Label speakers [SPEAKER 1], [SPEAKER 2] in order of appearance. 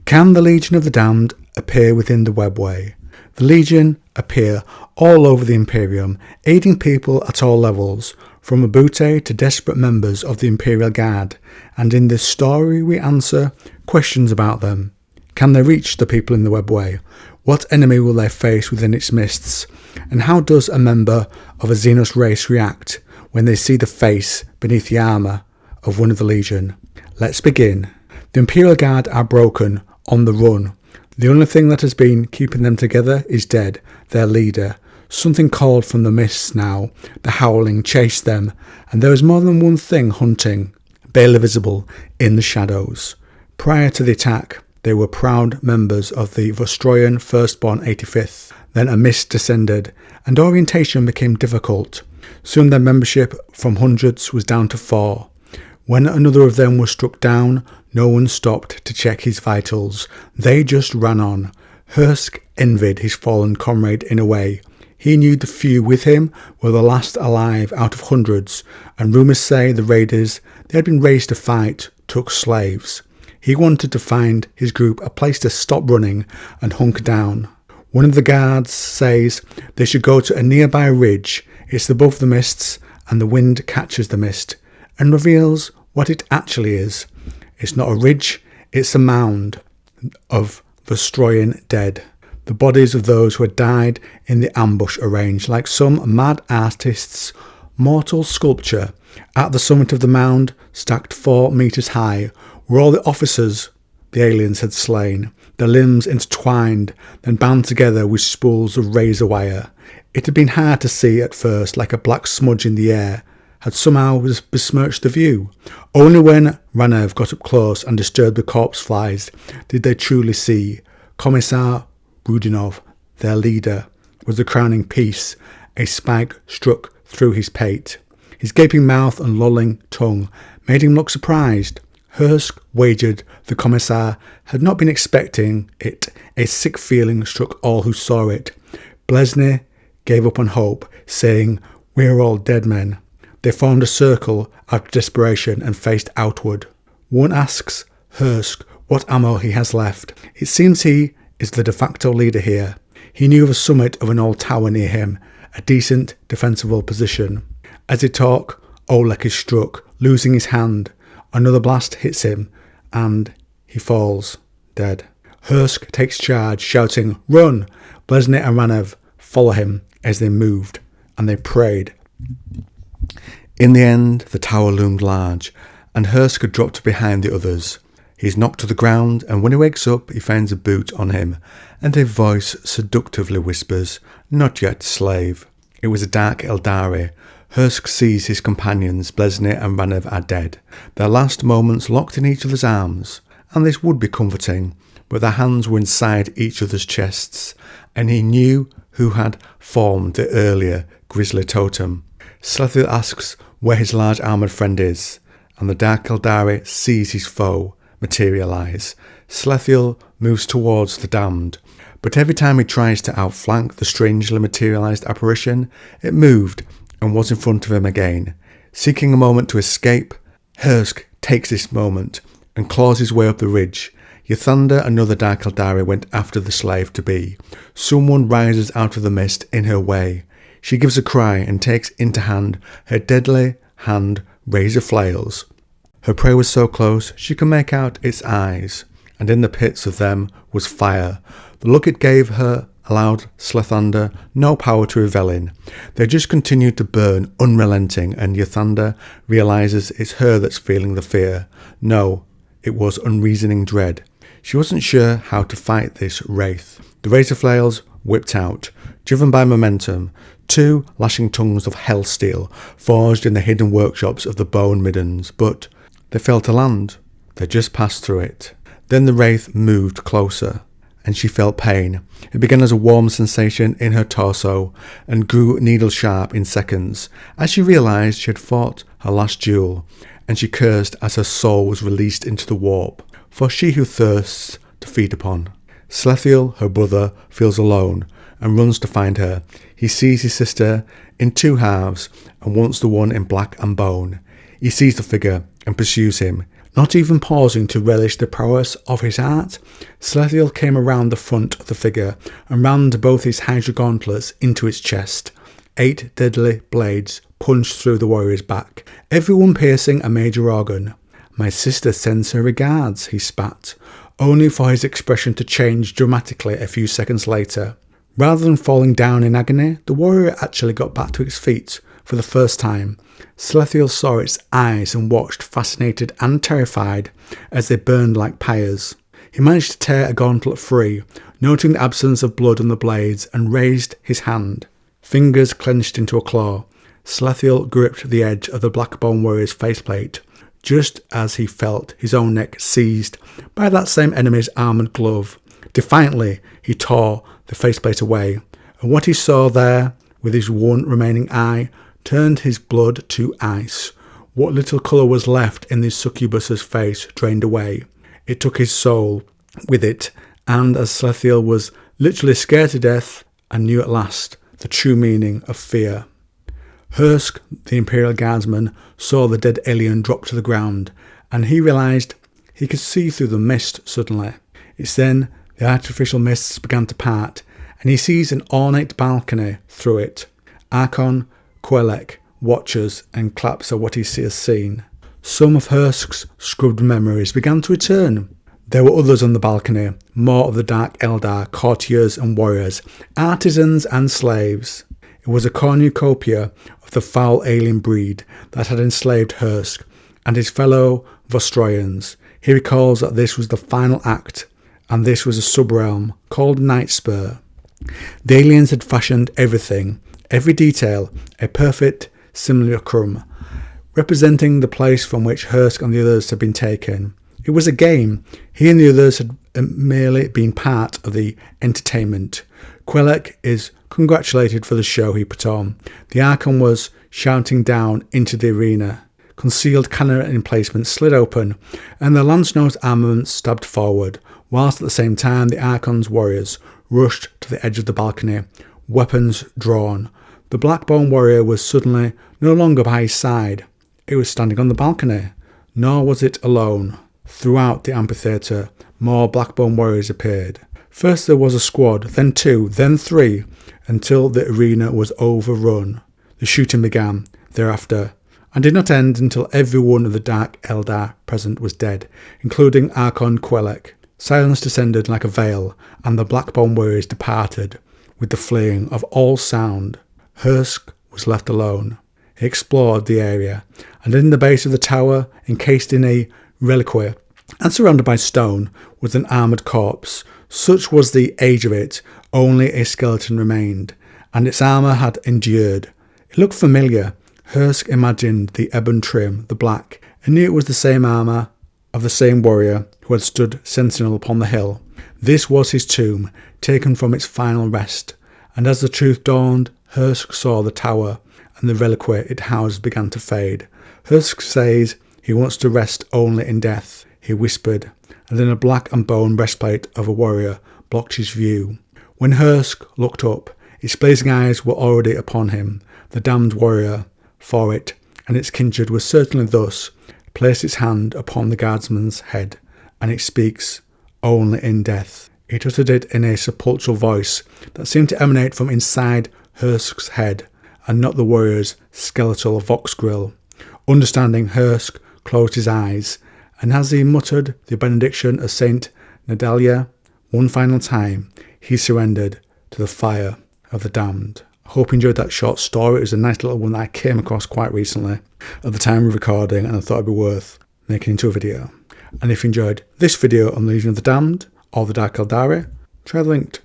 [SPEAKER 1] Can the Legion of the Damned appear within the Webway? The Legion appear all over the Imperium, aiding people at all levels, from Roboute to desperate members of the Imperial Guard, and in this story we answer questions about them. Can they reach the people in the Webway? What enemy will they face within its mists? And how does a member of a Xenos race react when they see the face beneath the armour of one of the Legion? Let's begin. The Imperial Guard are broken, on the run. The only thing that has been keeping them together is dead, their leader. Something called from the mists now. The howling chased them, and there was more than one thing hunting, barely visible in the shadows. Prior to the attack, they were proud members of the Vostroyan Firstborn 85th. Then a mist descended, and orientation became difficult. Soon their membership from hundreds was down to 4. When another of them was struck down, no one stopped to check his vitals. They just ran on. Hursk envied his fallen comrade in a way. He knew the few with him were the last alive out of hundreds, and rumours say the raiders they had been raised to fight took slaves. He wanted to find his group a place to stop running and hunker down. One of the guards says they should go to a nearby ridge. It's above the mists, and the wind catches the mist and reveals what it actually is. It's not a ridge, it's a mound of Vostroyan dead. The bodies of those who had died in the ambush arranged like some mad artist's mortal sculpture. At the summit of the mound, stacked 4 meters high, were all the officers the aliens had slain, their limbs intertwined, then bound together with spools of razor wire. It had been hard to see at first, like a black smudge in the air, had somehow besmirched the view. Only when Ranev got up close and disturbed the corpse flies did they truly see. Commissar Rudinov, their leader, was the crowning piece. A spike struck through his pate. His gaping mouth and lolling tongue made him look surprised. Hursk wagered the Commissar had not been expecting it. A sick feeling struck all who saw it. Blesny gave up on hope, saying, "We're all dead men." They formed a circle out of desperation and faced outward. One asks Hursk what ammo he has left. It seems he is the de facto leader here. He knew of a summit of an old tower near him, a decent defensible position. As they talk, Olek is struck, losing his hand. Another blast hits him, and he falls, dead. Hursk takes charge, shouting, "Run!" Blesny and Ranev follow him as they moved, and they prayed. In the end, the tower loomed large, and Hursk had dropped behind the others. He's knocked to the ground, and when he wakes up, he finds a boot on him, and a voice seductively whispers, "Not yet, slave." It was a dark Aeldari. Hursk sees his companions, Blesny and Ranev, are dead, their last moments locked in each other's arms, and this would be comforting, but their hands were inside each other's chests, and he knew who had formed the earlier grisly totem. Slethiel asks where his large armoured friend is, and the dark Aeldari sees his foe materialise. Slethiel moves towards the damned, but every time he tries to outflank the strangely materialised apparition, it moved and was in front of him again. Seeking a moment to escape, Hursk takes this moment and claws his way up the ridge. Yathander, another dark Aeldari, went after the slave-to-be. Someone rises out of the mist in her way. She gives a cry and takes into hand her deadly hand razor flails. Her prey was so close she could make out its eyes, and in the pits of them was fire. The look it gave her allowed Slethander no power to revel in. They just continued to burn, unrelenting, and Yathander realises it's her that's feeling the fear. No, it was unreasoning dread. She wasn't sure how to fight this wraith. The razor flails whipped out, driven by momentum, 2 lashing tongues of hell steel, forged in the hidden workshops of the Bone Middens, but they failed to land. They just passed through it. Then the wraith moved closer, and she felt pain. It began as a warm sensation in her torso, and grew needle-sharp in seconds, as she realised she had fought her last duel, and she cursed as her soul was released into the warp, for she who thirsts to feed upon. Slethiel, her brother, feels alone, and runs to find her. He sees his sister in 2 halves, and wants the one in black and bone. He sees the figure, and pursues him, Not even pausing to relish the prowess of his art, Selethiel came around the front of the figure and rammed both his Hydra gauntlets into its chest. 8 deadly blades punched through the warrior's back, every one piercing a major organ. "My sister sends her regards," he spat, only for his expression to change dramatically a few seconds later. Rather than falling down in agony, the warrior actually got back to its feet for the first time. Selethiel saw its eyes and watched, fascinated and terrified, as they burned like pyres. He managed to tear a gauntlet free, noting the absence of blood on the blades, and raised his hand. Fingers clenched into a claw, Selethiel gripped the edge of the Blackbone warrior's faceplate, just as he felt his own neck seized by that same enemy's armoured glove. Defiantly, he tore the faceplate away, and what he saw there, with his one remaining eye, turned his blood to ice. What little colour was left in the succubus's face drained away. It took his soul with it, and as Selethiel was literally scared to death, and knew at last the true meaning of fear. Hursk, the Imperial Guardsman, saw the dead alien drop to the ground, and he realised he could see through the mist suddenly. It's then the artificial mists began to part, and he sees an ornate balcony through it. Archon, Quelek, watches and claps at what he has seen. Some of Hursk's scrubbed memories began to return. There were others on the balcony, more of the Dark Eldar, courtiers and warriors, artisans and slaves. It was a cornucopia of the foul alien breed that had enslaved Hursk and his fellow Vostroyans. He recalls that this was the final act, and this was a subrealm called Nightspur. The aliens had fashioned everything, every detail, a perfect simulacrum, representing the place from which Hursk and the others had been taken. It was a game. He and the others had merely been part of the entertainment. Quelek is congratulated for the show he put on. The Archon was shouting down into the arena. Concealed cannon emplacements slid open, and the lance-nosed armaments stabbed forward, whilst at the same time the Archon's warriors rushed to the edge of the balcony, weapons drawn. The Blackbone warrior was suddenly no longer by his side. It was standing on the balcony. Nor was it alone. Throughout the amphitheatre, more Blackbone warriors appeared. First there was a squad, then 2, then 3, until the arena was overrun. The shooting began thereafter, and did not end until every one of the Dark Eldar present was dead, including Archon Quelek. Silence descended like a veil, and the Blackbone warriors departed, with the fleeing of all sound. Hursk was left alone. He explored the area, and in the base of the tower, encased in a reliquary and surrounded by stone, was an armoured corpse. Such was the age of it, only a skeleton remained, and its armour had endured. It looked familiar. Hursk imagined the ebon trim, the black, and knew it was the same armour of the same warrior who had stood sentinel upon the hill. This was his tomb, taken from its final rest, and as the truth dawned, Hursk saw the tower and the reliquary it housed began to fade. Hursk says he wants to rest only in death, he whispered, and then a black and bone breastplate of a warrior blocked his view. When Hursk looked up, its blazing eyes were already upon him. The damned warrior, for it, and its kindred was certainly thus, placed its hand upon the guardsman's head, and it speaks only in death. It uttered it in a sepulchral voice that seemed to emanate from inside Hursk's head, and not the warrior's skeletal vox grill. Understanding, Hursk closed his eyes, and as he muttered the benediction of Saint Nadalia one final time, he surrendered to the fire of the damned. I hope you enjoyed that short story. It was a nice little one that I came across quite recently at the time of recording, and I thought it'd be worth making into a video. And if you enjoyed this video on the Legion of the Damned or the Dark Eldari, try the link